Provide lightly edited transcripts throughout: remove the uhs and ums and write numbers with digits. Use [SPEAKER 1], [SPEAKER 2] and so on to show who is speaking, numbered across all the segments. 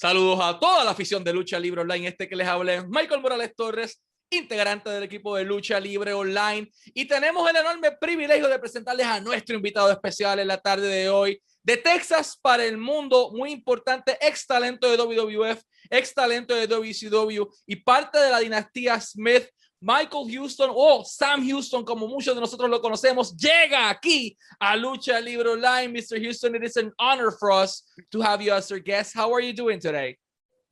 [SPEAKER 1] Saludos a toda la afición de Lucha Libre Online. Este que les habla es Michael Morales Torres, integrante del equipo de Lucha Libre Online. Y tenemos el enorme privilegio de presentarles a nuestro invitado especial en la tarde de hoy. De Texas para el mundo, muy importante, ex talento de WWF, ex talento de WCW y parte de la dinastía Smith. Michael Houston o Sam Houston, como muchos de nosotros lo conocemos, llega aquí a Lucha Libre Online. Mr. Houston, it is an honor for us to have you as our guest. How are you doing today?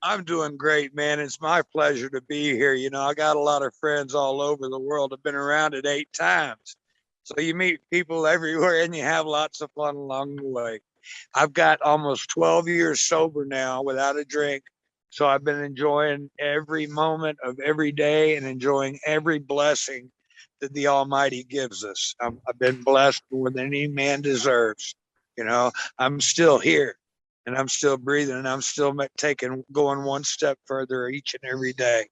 [SPEAKER 2] I'm doing great, man. It's my pleasure to be here. You know, I got a lot of friends all over the world. I've been around it 8 times. So you meet people everywhere and you have lots of fun along the way. I've got almost 12 years sober now without a drink. So I've been enjoying every moment of every day and enjoying every blessing that the Almighty gives us. I've been blessed more than any man deserves. You know, I'm still here and I'm still breathing and I'm still going one step further each and every day.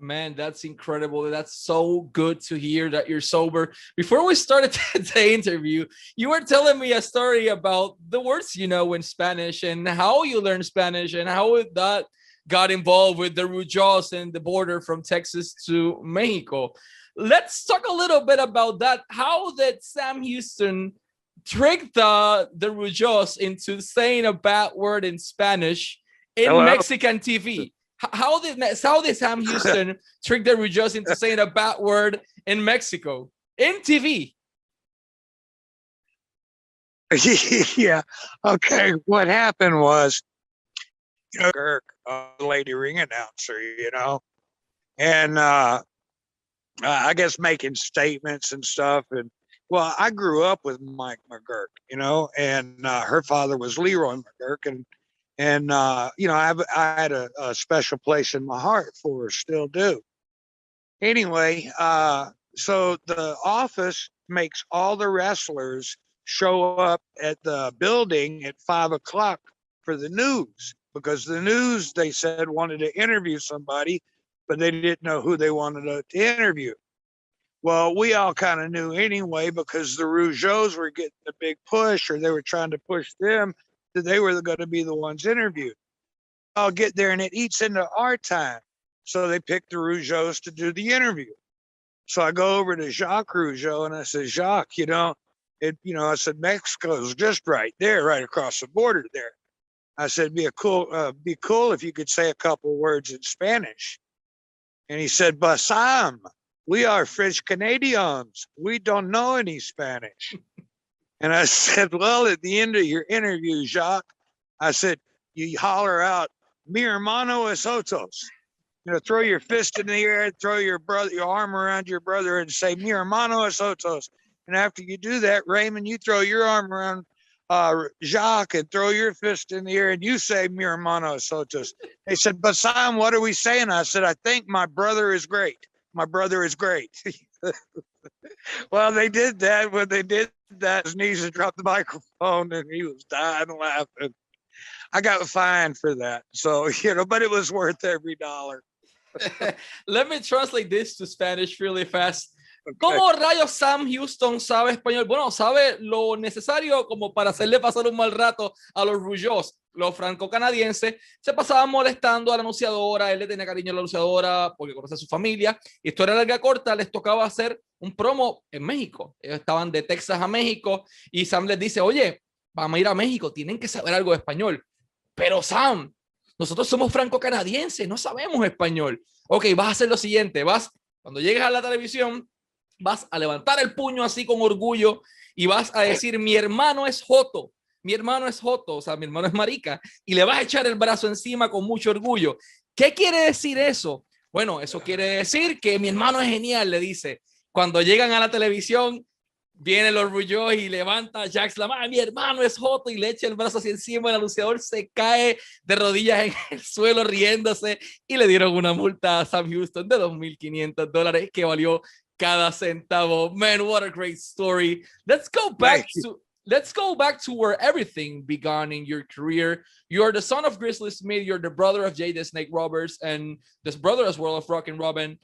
[SPEAKER 1] Man, that's incredible. That's so good to hear that you're sober. Before we started the interview, you were telling me a story about the words you know in Spanish and how you learned Spanish and how that got involved with the Rujos and the border from Texas to Mexico. Let's talk a little bit about that. How did Sam Houston trick the Rujos into saying a bad word in Spanish in Mexican TV? How did Sam Houston trick the Rujos into saying a bad word in Mexico in TV?
[SPEAKER 2] Yeah. Okay. What happened was, you know, Kirk, lady ring announcer, you know, and I guess making statements and stuff. And well, I grew up with Mike McGurk, you know, and her father was Leroy McGurk, and you know, I had a special place in my heart for her, still do. Anyway, so the office makes all the wrestlers show up at the building at 5 o'clock for the news, because the news, they said, wanted to interview somebody, but they didn't know who they wanted to interview. Well, we all kind of knew anyway, because the Rougeaus were getting the big push, or they were trying to push them, that they were going to be the ones interviewed. I'll get there and it eats into our time. So they picked the Rougeaus to do the interview. So I go over to Jacques Rougeau and I said, Jacques, you know, I said, Mexico's just right there, right across the border there. I said, be cool if you could say a couple words in Spanish. And he said, but Sam, we are French Canadians. We don't know any Spanish. And I said, well, at the end of your interview, Jacques, I said, you holler out, mi hermano es otros. You know, throw your fist in the air, throw your arm around your brother and say, mi hermano es otros. And after you do that, Raymond, you throw your arm around Jacques and throw your fist in the air and you say, mi hermano es otros. They said, but Sam, what are we saying? I said, I think my brother is great. My brother is great. Well, they did that. When they did that, his knees dropped the microphone and he was dying laughing. I got fined for that. So, you know, but it was worth every dollar.
[SPEAKER 1] Let me translate this to Spanish really fast. Okay. ¿Cómo rayos Sam Houston sabe español? Bueno, sabe lo necesario como para hacerle pasar un mal rato a los Rougeaus. Los franco-canadienses se pasaban molestando a la anunciadora, él le tenía cariño a la anunciadora porque conoce a su familia. Historia larga corta, les tocaba hacer un promo en México. Ellos estaban de Texas a México y Sam les dice, oye, vamos a ir a México, tienen que saber algo de español. Pero Sam, nosotros somos franco-canadienses, no sabemos español. Ok, vas a hacer lo siguiente, cuando llegues a la televisión, vas a levantar el puño así con orgullo y vas a decir, mi hermano es joto. Mi hermano es joto, o sea, mi hermano es marica, y le vas a echar el brazo encima con mucho orgullo. ¿Qué quiere decir eso? Bueno, eso quiere decir que mi hermano es genial, le dice. Cuando llegan a la televisión, vienen los Rougeaus y levanta a Jax la mano, mi hermano es joto, y le echa el brazo así encima, el anunciador se cae de rodillas en el suelo riéndose, y le dieron una multa a Sam Houston de $2,500 que valió cada centavo. Man, what a great story. Let's go back to where everything began in your career. You're the son of Grizzly Smith. You're the brother of Jay the Snake Roberts and this brother as well of Rockin' Robin.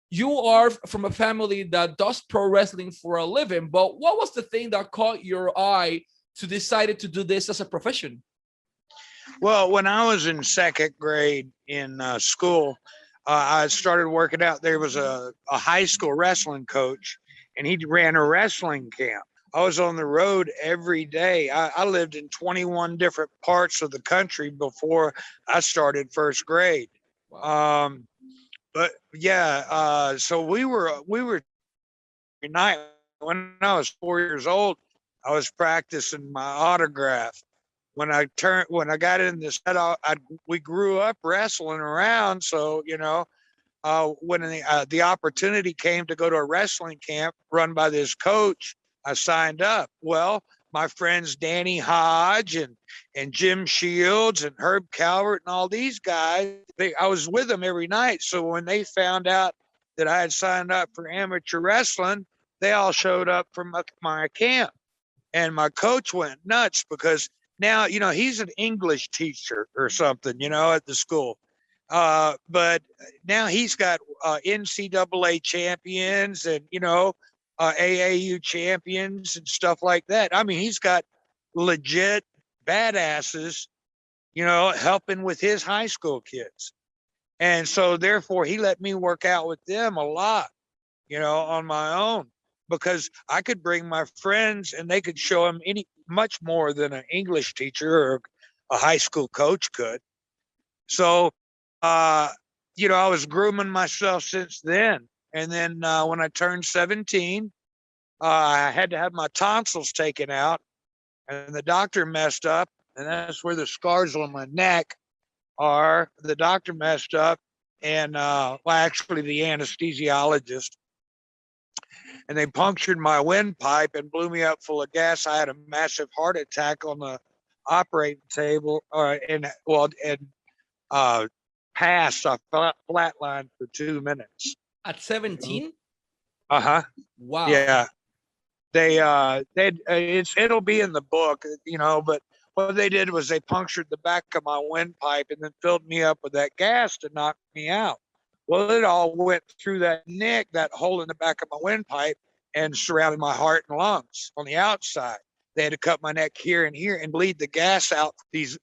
[SPEAKER 1] You are from a family that does pro wrestling for a living, but what was the thing that caught your eye to decide to do this as a profession?
[SPEAKER 2] Well, when I was in second grade in school, I started working out. There was a high school wrestling coach, and he ran a wrestling camp. I was on the road every day. I lived in 21 different parts of the country before I started first grade.
[SPEAKER 1] Wow.
[SPEAKER 2] But yeah, so we were night when I was 4 years old. I was practicing my autograph. When I got in this, we grew up wrestling around. So when the opportunity came to go to a wrestling camp run by this coach, I signed up. Well, my friends Danny Hodge and Jim Shields and Herb Calvert and all these guys, I was with them every night. So when they found out that I had signed up for amateur wrestling, they all showed up for my camp. And my coach went nuts because now, he's an English teacher or something, at the school. But now he's got NCAA champions and, AAU champions and stuff like that. I mean, he's got legit badasses, helping with his high school kids. And so therefore he let me work out with them a lot, on my own, because I could bring my friends and they could show them much more than an English teacher or a high school coach could. So, I was grooming myself since then. And then when I turned 17, I had to have my tonsils taken out, and the doctor messed up. And that's where the scars on my neck are. The doctor messed up, and actually the anesthesiologist, and they punctured my windpipe and blew me up full of gas. I had a massive heart attack on the operating table, and passed. I flatlined for 2 minutes.
[SPEAKER 1] At 17?
[SPEAKER 2] Uh-huh.
[SPEAKER 1] Wow.
[SPEAKER 2] Yeah. It'll be in the book, but what they did was they punctured the back of my windpipe and then filled me up with that gas to knock me out. Well, it all went through that hole in the back of my windpipe, and surrounded my heart and lungs on the outside. They had to cut my neck here and here and bleed the gas out. These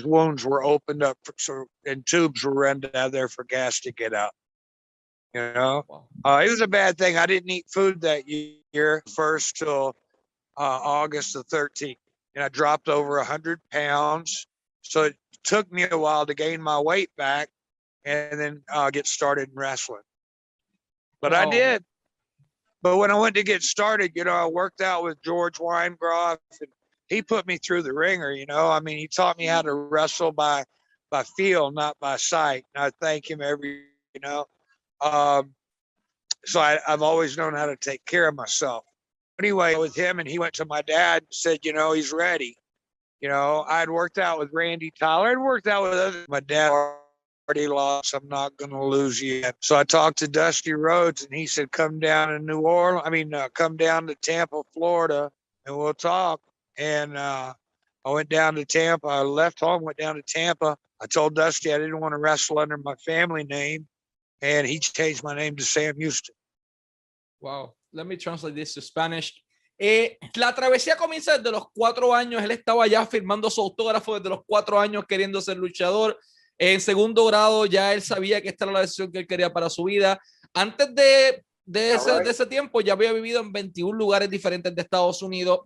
[SPEAKER 2] wounds were opened up and tubes were run down there for gas to get out. Wow. It was a bad thing. I didn't eat food that year first till August the 13th, and I dropped over 100 pounds. So it took me a while to gain my weight back and then get started in wrestling. But I did. But when I went to get started, I worked out with George Weingroff, and he put me through the ringer. I mean, he taught me how to wrestle by feel, not by sight. And I thank him so I've always known how to take care of myself. Anyway, with him, and he went to my dad and said, he's ready. I'd worked out with Randy Tyler. I'd worked out with others. My dad already lost. I'm not going to lose yet. So I talked to Dusty Rhodes, and he said, come down to come down to Tampa, Florida, and we'll talk. And I went down to Tampa. I left home, went down to Tampa. I told Dusty I didn't want to wrestle under my family name, and he changed my name to Sam Houston.
[SPEAKER 1] Wow. Let me translate this to Spanish. La travesía comienza desde los 4 años. Él estaba ya firmando su autógrafo desde los 4 años queriendo ser luchador. En segundo grado ya él sabía que esta era la decisión que él quería para su vida. Antes de ese tiempo ya había vivido en 21 lugares diferentes de Estados Unidos.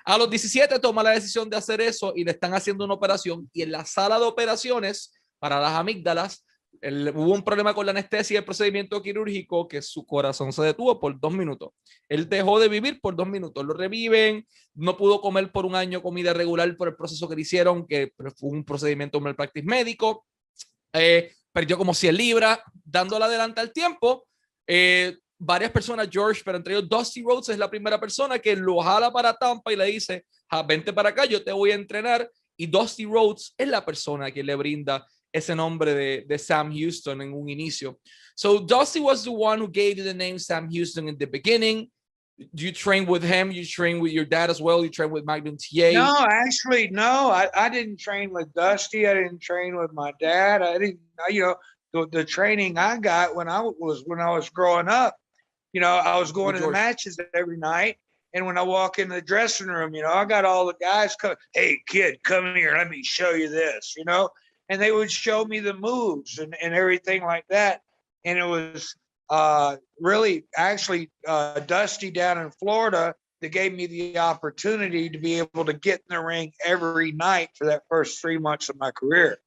[SPEAKER 1] A los 17 toma la decisión de hacer eso y le están haciendo una operación. Y en la sala de operaciones para las amígdalas, hubo un problema con la anestesia y el procedimiento quirúrgico que su corazón se detuvo por 2 minutos. Él dejó de vivir por 2 minutos. Lo reviven, no pudo comer por 1 año comida regular por el proceso que le hicieron, que fue un procedimiento malpractice médico. Perdió como 100 libras, dándole adelante al tiempo. Varias personas, George, pero entre ellos Dusty Rhodes es la primera persona que lo jala para Tampa y le dice, vente para acá, yo te voy a entrenar. Y Dusty Rhodes es la persona que le brinda ese nombre de Sam Houston en un inicio. So Dusty was the one who gave you the name Sam Houston in the beginning. You trained with him, you trained with your dad as well, you trained with Magnum TA.
[SPEAKER 2] No, actually, no, I didn't train with Dusty. I didn't train with my dad. I didn't, the training I got when I was growing up, I was going to the matches every night, And when I walk in the dressing room, you know, I got all the guys come, hey, kid, come here. Let me show you this, you know. And they would show me the moves and everything like that. And it was really actually Dusty down in Florida that gave me the opportunity to be able to get in the ring every night for that first 3 months of my career.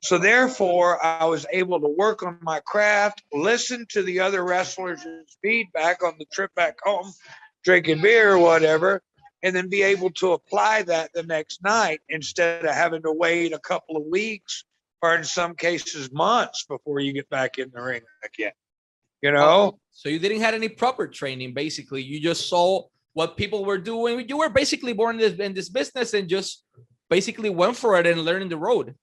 [SPEAKER 2] So therefore, I was able to work on my craft, listen to the other wrestlers' feedback on the trip back home, drinking beer or whatever, and then be able to apply that the next night instead of having to wait a couple of weeks or in some cases months before you get back in the ring again. You know?
[SPEAKER 1] So you didn't have any proper training, basically. You just saw what people were doing. You were basically born in this business and just basically went for it and learned the road.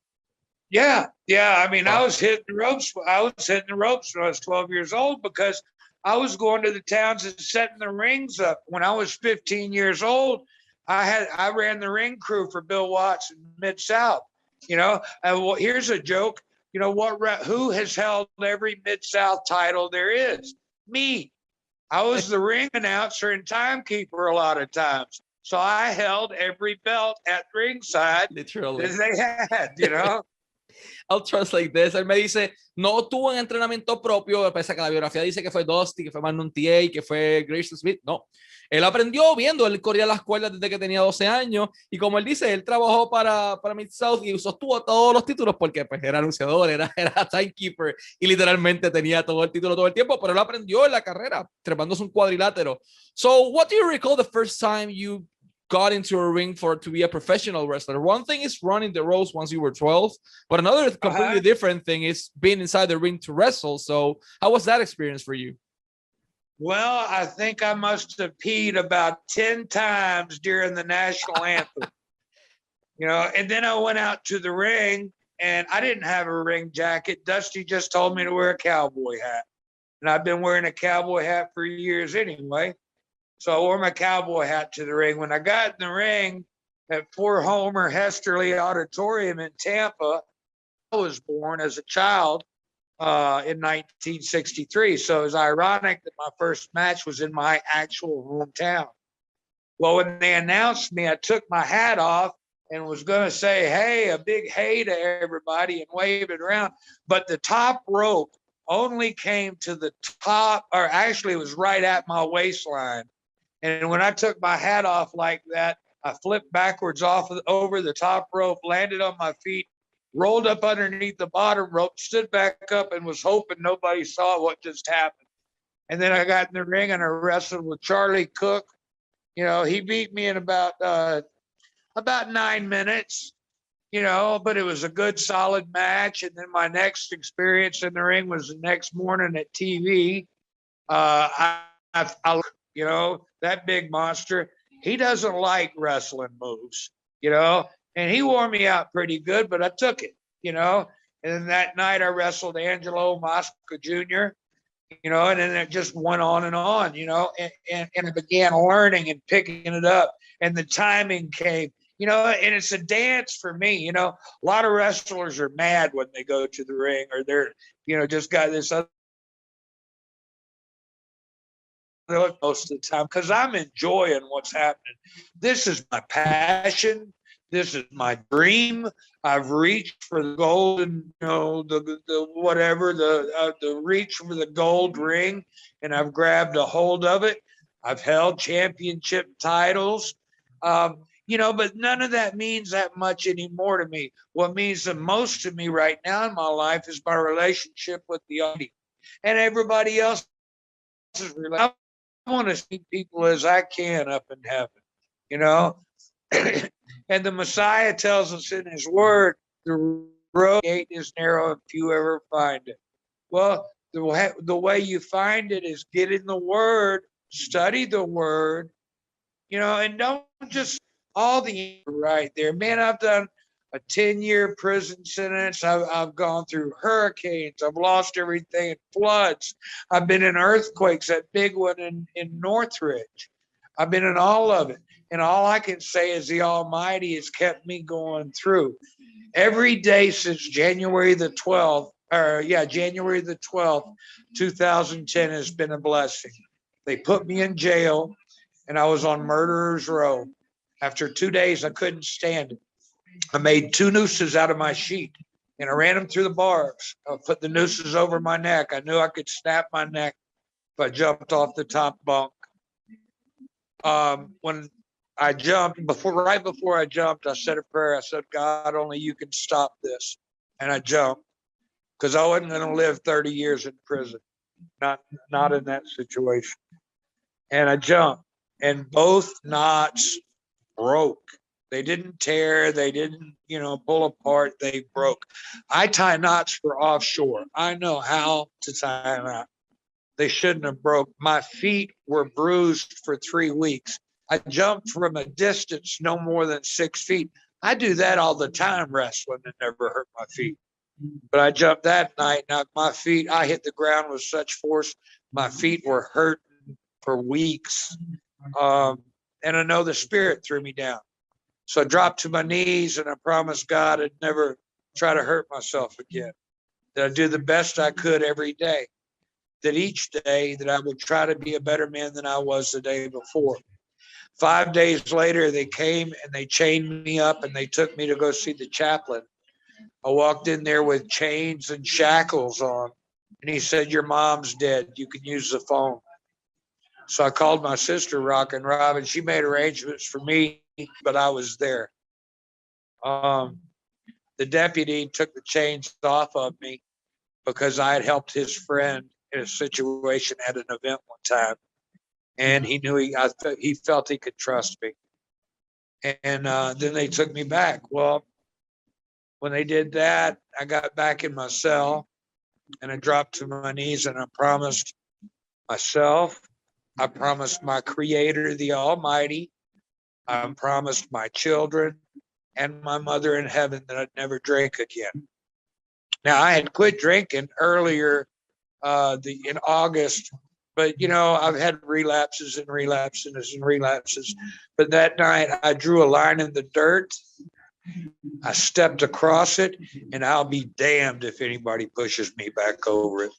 [SPEAKER 2] Yeah. I mean, wow. I was hitting the ropes when I was 12 years old because I was going to the towns and setting the rings up. When I was 15 years old, I ran the ring crew for Bill Watts in Mid-South. You know, and well, here's a joke. You know who has held every Mid-South title there is? Me. I was the ring announcer and timekeeper a lot of times. So I held every belt at ringside
[SPEAKER 1] literally
[SPEAKER 2] that they had, you know.
[SPEAKER 1] I'll translate this. Él me dice, no tuvo un entrenamiento propio, pese a que la biografía dice que fue Dusty, que fue ANÚNCIATE, que fue Grayson Smith. No. Él aprendió viendo, él corría las cuerdas desde que tenía 12 años y como él dice, él trabajó para Mid-South y sostuvo todos los títulos porque pues era anunciador, era timekeeper y literalmente tenía todo el título todo el tiempo, pero él aprendió en la carrera, trepándose un cuadrilátero. So, what do you recall the first time you got into a ring to be a professional wrestler? One thing is running the ropes once you were 12, but another completely different thing is being inside the ring to wrestle. So how was that experience for you?
[SPEAKER 2] Well, I think I must have peed about 10 times during the national anthem, you know, and then I went out to the ring and I didn't have a ring jacket. Dusty just told me to wear a cowboy hat. And I've been wearing a cowboy hat for years anyway. So I wore my cowboy hat to the ring. When I got in the ring at Fort Homer Hesterly Auditorium in Tampa, I was born as a child in 1963. So it was ironic that my first match was in my actual hometown. Well, when they announced me, I took my hat off and was going to say, hey, a big hey to everybody and wave it around. But the top rope only came to the top, or actually it was right at my waistline. And when I took my hat off like that, I flipped backwards over the top rope, landed on my feet, rolled up underneath the bottom rope, stood back up and was hoping nobody saw what just happened. And then I got in the ring and I wrestled with Charlie Cook. You know, he beat me in about 9 minutes, you know, but it was a good, solid match. And then my next experience in the ring was the next morning at TV. You know, that big monster, he doesn't like wrestling moves, you know, and he wore me out pretty good, but I took it, you know. And then that night I wrestled Angelo Mosca Jr., you know, and then it just went on, you know, and I began learning and picking it up, and the timing came, you know, and it's a dance for me, you know. A lot of wrestlers are mad when they go to the ring, or they're, you know, just got this other most of the time, because I'm enjoying what's happening. This is my passion. This is my dream. I've reached for the golden, you know, the reach for the gold ring, and I've grabbed a hold of it. I've held championship titles, you know, but none of that means that much anymore to me. What means the most to me right now in my life is my relationship with the audience and everybody else. I want to see people as I can up in heaven, you know. And the Messiah tells us in his word, the road gate is narrow and few ever find it. Well, the way you find it is get in the word, study the word, you know, and don't just all the right there. Man, I've done a 10-year prison sentence. I've gone through hurricanes. I've lost everything in floods. I've been in earthquakes, that big one in Northridge. I've been in all of it. And all I can say is the Almighty has kept me going through. Every day since January the 12th, 2010 has been a blessing. They put me in jail. and I was on Murderer's Row. After 2 days, I couldn't stand it. I made 2 nooses out of my sheet, and I ran them through the bars. I put the nooses over my neck. I knew I could snap my neck if I jumped off the top bunk. When I jumped, right before I jumped, I said a prayer. I said, God, only you can stop this. And I jumped because I wasn't going to live 30 years in prison, not in that situation. And I jumped, and both knots broke. They didn't tear. They didn't, pull apart. They broke. I tie knots for offshore. I know how to tie a knot. They shouldn't have broke. My feet were bruised for 3 weeks. I jumped from a distance no more than 6 feet. I do that all the time wrestling and never hurt my feet. But I jumped that night. Now my feet, I hit the ground with such force. My feet were hurting for weeks. And I know the Spirit threw me down. So I dropped to my knees and I promised God I'd never try to hurt myself again. That I'd do the best I could every day. That each day that I would try to be a better man than I was the day before. 5 days later, they came and they chained me up and they took me to go see the chaplain. I walked in there with chains and shackles on, and he said, your mom's dead. You can use the phone. So I called my sister, Rockin' Robin. She made arrangements for me, but I was there. The deputy took the chains off of me because I had helped his friend in a situation at an event one time, and he knew he felt he could trust me. And then they took me back. Well, when they did that, I got back in my cell, and I dropped to my knees, and I promised myself, I promised my Creator, the Almighty, I promised my children and my mother in heaven that I'd never drink again. Now, I had quit drinking earlier in August, but I've had relapses and relapses and relapses. But that night I drew a line in the dirt. I stepped across it, and I'll be damned if anybody pushes me back over it.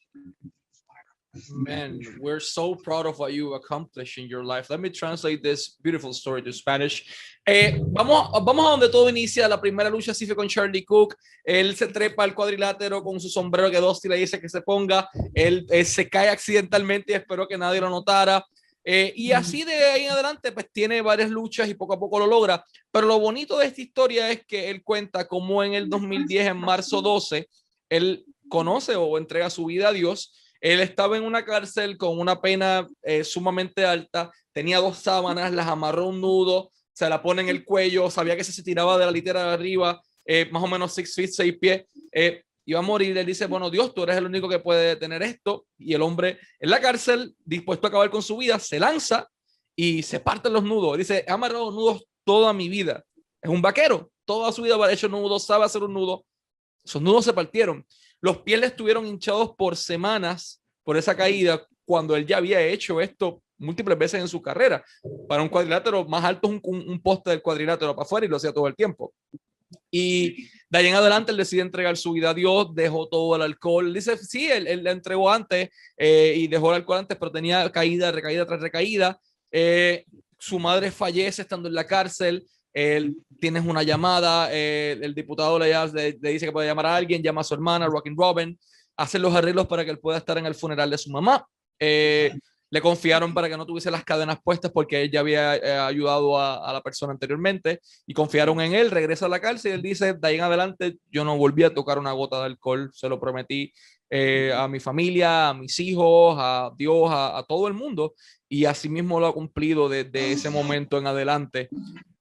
[SPEAKER 1] Man, we're so proud of what you accomplished in your life. Let me translate this beautiful story to Spanish. Vamos a donde todo inicia. La primera lucha sí fue con Charlie Cook. Él se trepa al cuadrilátero con su sombrero que Dusty le dice que se ponga. Él se cae accidentalmente y esperó que nadie lo notara. Y así de ahí en adelante, pues tiene varias luchas y poco a poco lo logra. Pero lo bonito de esta historia es que él cuenta cómo en el 2010, en marzo 12, él conoce o entrega su vida a Dios. Él estaba en una cárcel con una pena sumamente alta, tenía 2 sábanas, las amarró un nudo, se la pone en el cuello, sabía que si se tiraba de la litera de arriba, más o menos 6 feet, 6 pies, iba a morir. Él dice, bueno, Dios, tú eres el único que puede detener esto. Y el hombre en la cárcel, dispuesto a acabar con su vida, se lanza y se parten los nudos. Él dice, he amarrado nudos toda mi vida. Es un vaquero, toda su vida ha hecho nudos, sabe hacer un nudo. Esos nudos se partieron. Los pies le estuvieron hinchados por semanas por esa caída, cuando él ya había hecho esto múltiples veces en su carrera. Para un cuadrilátero más alto es un poste del cuadrilátero para afuera, y lo hacía todo el tiempo. Y de ahí en adelante él decide entregar su vida a Dios, dejó todo el alcohol. Dice, sí, él la entregó antes y dejó el alcohol antes, pero tenía caída, recaída tras recaída. Su madre fallece estando en la cárcel. Tienes una llamada, el diputado le dice que puede llamar a alguien, llama a su hermana, Rockin' Robin, hacen los arreglos para que él pueda estar en el funeral de su mamá. Le confiaron para que no tuviese las cadenas puestas porque él ya había ayudado a la persona anteriormente, y confiaron en él. Regresa a la cárcel y él dice, de ahí en adelante yo no volví a tocar una gota de alcohol, se lo prometí a mi familia, a mis hijos, a Dios, a todo el mundo, y así mismo lo ha cumplido desde ese momento en adelante.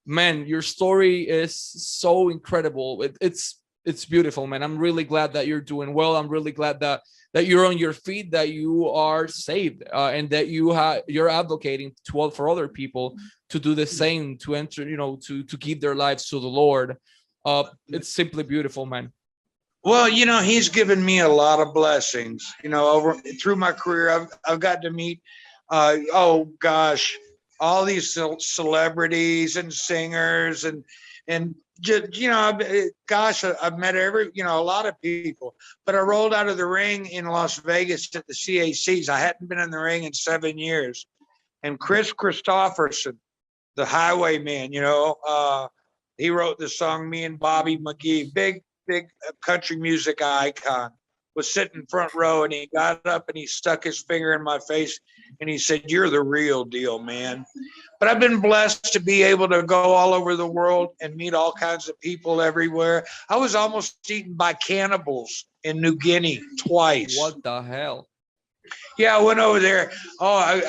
[SPEAKER 1] Man, your story is so incredible. It's beautiful, man. I'm really glad that you're doing well. I'm really glad that you're on your feet, that you are saved, and that you're advocating for other people to do the same, to enter, to give their lives to the Lord. It's simply beautiful, man.
[SPEAKER 2] Well, he's given me a lot of blessings. Through my career, I've got to meet, all these celebrities and singers and just, I've met a lot of people. But I rolled out of the ring in Las Vegas at the CACs. I hadn't been in the ring in 7 years. And Chris Christopherson, the Highwayman, he wrote the song Me and Bobby McGee, big country music icon, was sitting front row, and he got up and he stuck his finger in my face and he said, "You're the real deal, man." But I've been blessed to be able to go all over the world and meet all kinds of people everywhere. I was almost eaten by cannibals in New Guinea twice.
[SPEAKER 1] What the hell?
[SPEAKER 2] Yeah, I went over there. Oh,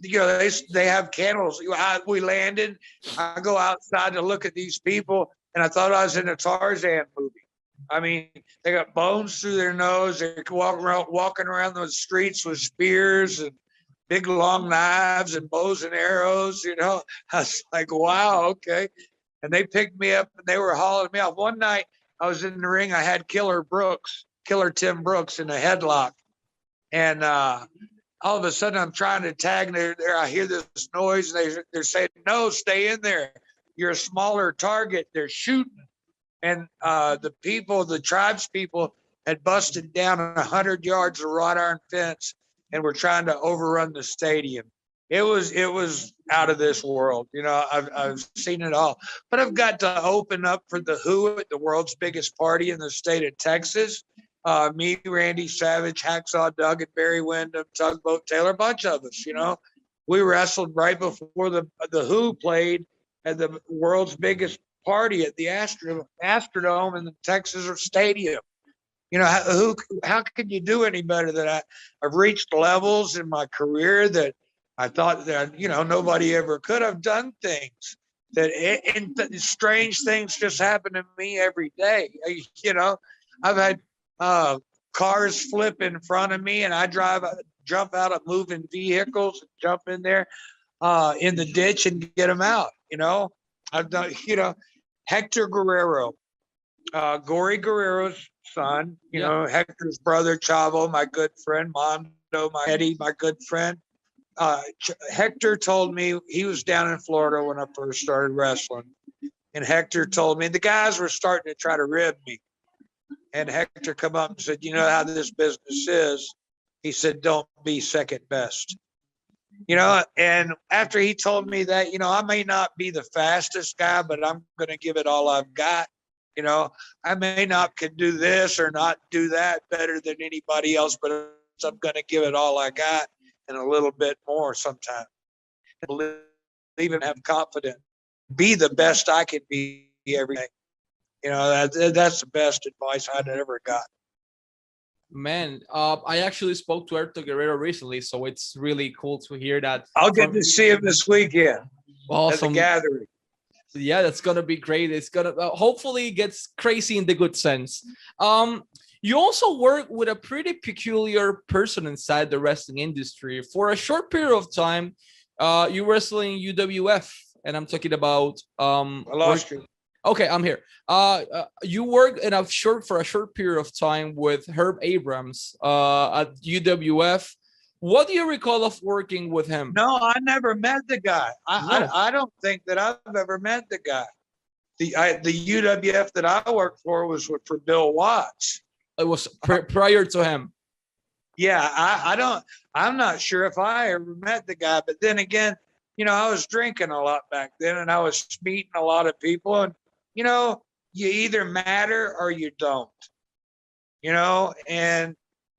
[SPEAKER 2] they have cannibals. We landed. I go outside to look at these people, and I thought I was in a Tarzan movie. I mean, they got bones through their nose. They're walking around the streets with spears and big long knives and bows and arrows. I was like, wow, okay. And they picked me up and they were hauling me off. One night I was in the ring. I had Killer Tim Brooks in a headlock. And all of a sudden I'm trying to tag there. I hear this noise. And they're saying, "No, stay in there. You're a smaller target." They're shooting. And the tribes people had busted down 100 yards of wrought iron fence and were trying to overrun the stadium. It was out of this world. I've seen it all. But I've got to open up for the Who at the world's biggest party in the state of Texas. Me, Randy Savage, Hacksaw Doug, and Barry Windham, Tugboat Taylor, a bunch of us. We wrestled right before the Who played at the world's biggest party at the Astrodome in the Texas Stadium. How could you do any better than I've reached levels in my career that I thought that nobody ever could. Have done things that strange things just happen to me every day. I've had cars flip in front of me, and I jump out of moving vehicles and jump in there in the ditch and get them out. I've done, Hector Guerrero, Gory Guerrero's son, Hector's brother, Chavo, my good friend, Mondo, Eddie, my good friend. Hector told me, he was down in Florida when I first started wrestling. And Hector told me the guys were starting to try to rib me. And Hector come up and said, "You know how this business is." He said, "Don't be second best." And after he told me that, I may not be the fastest guy, but I'm going to give it all I've got. I may not can do this or not do that better than anybody else, but I'm going to give it all I got and a little bit more sometimes. Believe and have confidence. Be the best I can be every day. That's the best advice I'd ever got.
[SPEAKER 1] Man, I actually spoke to Hector Guerrero recently, so it's really cool to hear that.
[SPEAKER 2] I'll get to see him this weekend.
[SPEAKER 1] Awesome.
[SPEAKER 2] At the gathering.
[SPEAKER 1] Yeah, that's gonna be great. It's gonna hopefully it gets crazy in the good sense. You also work with a pretty peculiar person inside the wrestling industry. For a short period of time, you wrestling UWF, and I'm talking about
[SPEAKER 2] I lost you.
[SPEAKER 1] Okay, I'm here. You worked for a short period of time with Herb Abrams at UWF. What do you recall of working with him?
[SPEAKER 2] No, I never met the guy. I don't think that I've ever met the guy. The UWF that I worked for was for Bill Watts.
[SPEAKER 1] It was prior to him.
[SPEAKER 2] Yeah, I'm not sure if I ever met the guy, but then again, I was drinking a lot back then, and I was meeting a lot of people, and you either matter or you don't. And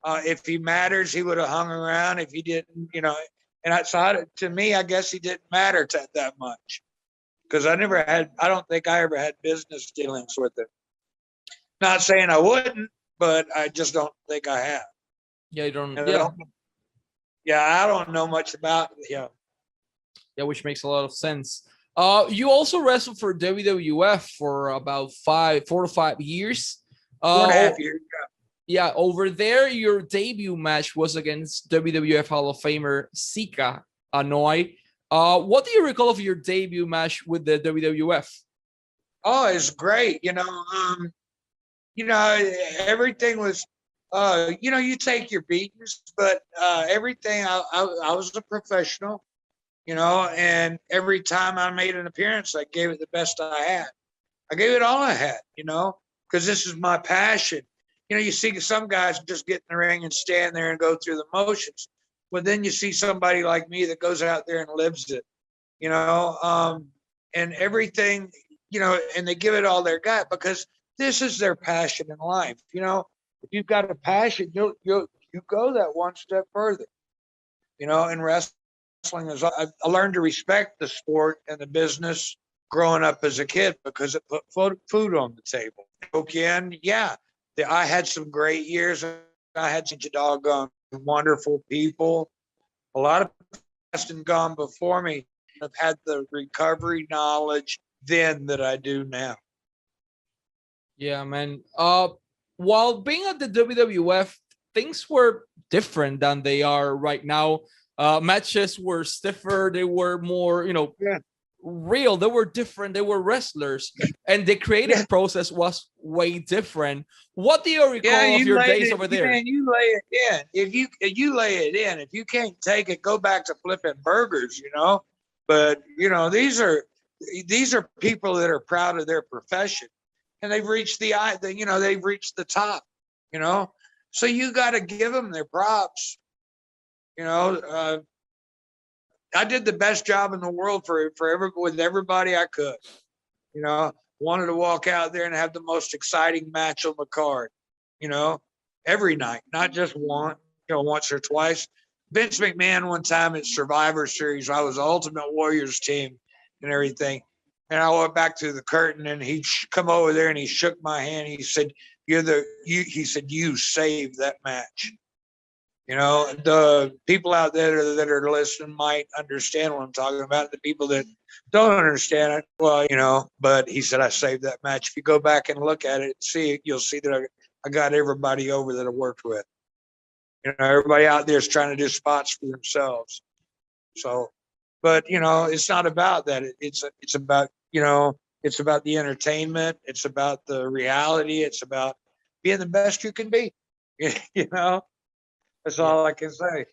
[SPEAKER 2] if he matters, he would have hung around. If he didn't, and to me, I guess he didn't matter that much, because I don't think I ever had business dealings with him. Not saying I wouldn't, but I just don't think I have.
[SPEAKER 1] Yeah, you don't.
[SPEAKER 2] I don't know much about him.
[SPEAKER 1] Yeah, which makes a lot of sense. You also wrestled for WWF for about 4 to 5 years.
[SPEAKER 2] 4.5 years.
[SPEAKER 1] Yeah, over there, your debut match was against WWF Hall of Famer Sika Anoa'i. What do you recall of your debut match with the WWF?
[SPEAKER 2] Oh, it's great. Everything was, you take your beatings, but everything, I was a professional. And every time I made an appearance, I gave it the best I had. I gave it all I had, because this is my passion. You see some guys just get in the ring and stand there and go through the motions. But then you see somebody like me that goes out there and lives it, you know, and everything, you know, and they give it all their gut because this is their passion in life. You know, if you've got a passion, you go that one step further, you know, and wrestling is, I learned to respect the sport and the business growing up as a kid because it put food on the table. Again, yeah, I had some great years. I had such a doggone wonderful people. A lot of past and gone before me have had the recovery knowledge then that I do now.
[SPEAKER 1] Yeah, man. While being at the WWF, things were different than they are right now. Matches were stiffer. They were more, you know, real. They were different. They were wrestlers, and the creative process was way different. What do you recall of your days over there?
[SPEAKER 2] Man, you lay it in. If you lay it in, if you can't take it, go back to flipping burgers. You know, but you know these are people that are proud of their profession, and they've reached they've reached the top. You know, so you got to give them their props. You know. I did the best job in the world with everybody I could. You know, wanted to walk out there and have the most exciting match on the card. You know, every night, not just once or twice. Vince McMahon one time at Survivor Series, I was the Ultimate Warriors team and everything. And I went back to the curtain and he come over there and he shook my hand. He said, he said, you saved that match. You know, the people out there that are listening might understand what I'm talking about. The people that don't understand it, well, you know, but he said, I saved that match. If you go back and look at it, you'll see that I got everybody over that I worked with. You know, everybody out there is trying to do spots for themselves. So, but, you know, it's not about that. It's about, you know, it's about the entertainment. It's about the reality. It's about being the best you can be, you know. That's all I can say.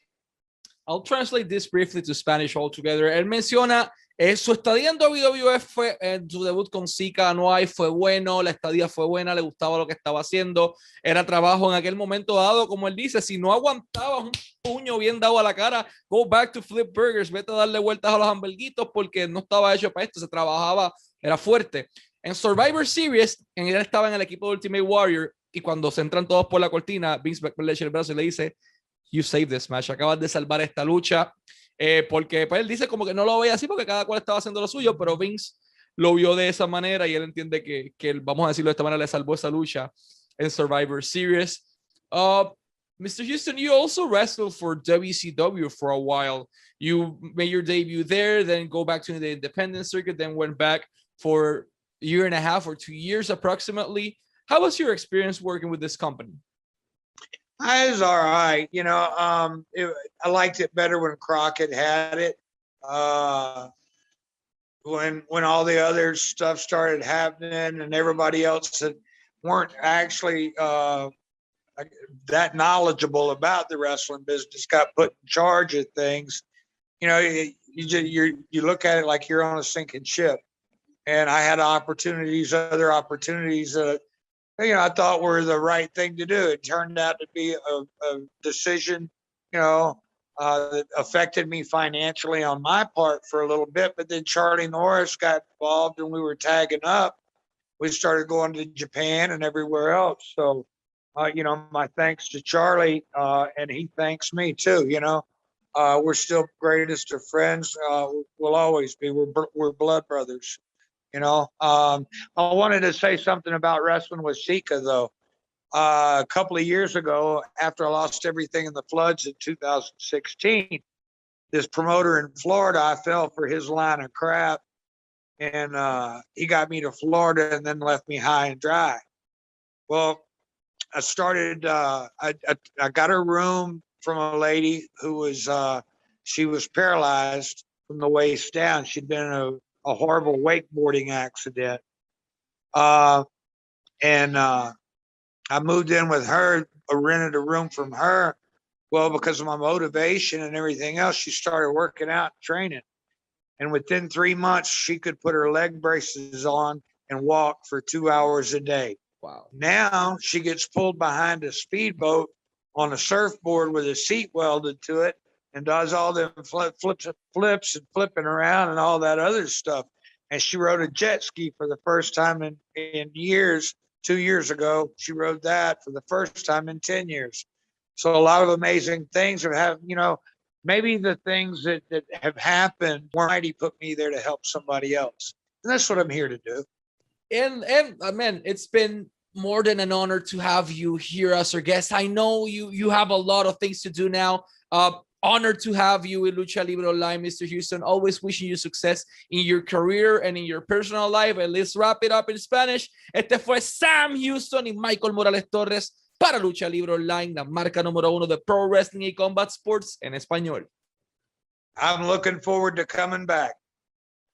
[SPEAKER 1] I'll translate this briefly to Spanish altogether. Él menciona su estadía en WWF fue su debut con Sika Anuai fue bueno, la estadía fue buena, le gustaba lo que estaba haciendo, era trabajo en aquel momento dado, como él dice, si no aguantabas un puño bien dado a la cara, go back to flip burgers, vete a darle vueltas a los hamburguitos porque no estaba hecho para esto, se trabajaba, era fuerte. En Survivor Series, él estaba en el equipo de Ultimate Warrior y cuando se entran todos por la cortina, Vince McMahon le echa el brazo y le dice, you saved this match, acabas de salvar esta lucha, porque pues él dice como que no lo veía así porque cada cual estaba haciendo lo suyo, pero Vince lo vio de esa manera y él entiende que vamos a decirlo de esta manera, le salvó esa lucha en Survivor Series. Mr. Houston, you also wrestled for WCW for a while. You made your debut there, then go back to the independent circuit, then went back for a year and a half or 2 years approximately. How was your experience working with this company?
[SPEAKER 2] It was all right. You know, I liked it better when Crockett had it. When all the other stuff started happening and everybody else that weren't actually that knowledgeable about the wrestling business got put in charge of things, you know, you look at it like you're on a sinking ship. And I had other opportunities that, you know, I thought were the right thing to do. It turned out to be a decision, you know, that affected me financially on my part for a little bit. But then Charlie Norris got involved and we were tagging up. We started going to Japan and everywhere else. So, you know, my thanks to Charlie, and he thanks me too. You know, we're still greatest of friends. We'll always be. We're blood brothers. You know, I wanted to say something about wrestling with Sika, though. A couple of years ago, after I lost everything in the floods in 2016, this promoter in Florida, I fell for his line of crap. And he got me to Florida and then left me high and dry. Well, I started, I got a room from a lady who was, she was paralyzed from the waist down. She'd been in a horrible wakeboarding accident. And I moved in with her, rented a room from her. Well, because of my motivation and everything else, she started working out and training. And within 3 months, she could put her leg braces on and walk for 2 hours a day.
[SPEAKER 1] Wow.
[SPEAKER 2] Now she gets pulled behind a speedboat on a surfboard with a seat welded to it and does all them flips and flipping around and all that other stuff. And she rode a jet ski for the first time in years. 2 years ago, she rode that for the first time in 10 years. So a lot of amazing things have, maybe the things that have happened, Almighty put me there to help somebody else. And that's what I'm here to do.
[SPEAKER 1] And man, it's been more than an honor to have you here as our guest. I know you have a lot of things to do now. Honored to have you in Lucha Libre Online, Mr. Houston. Always wishing you success in your career and in your personal life. And let's wrap it up in Spanish. Este fue Sam Houston y Michael Morales Torres para Lucha Libre Online, la marca número 1 de Pro Wrestling y Combat Sports en español.
[SPEAKER 2] I'm looking forward to coming back.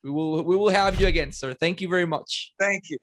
[SPEAKER 1] We will have you again, sir. Thank you very much.
[SPEAKER 2] Thank you.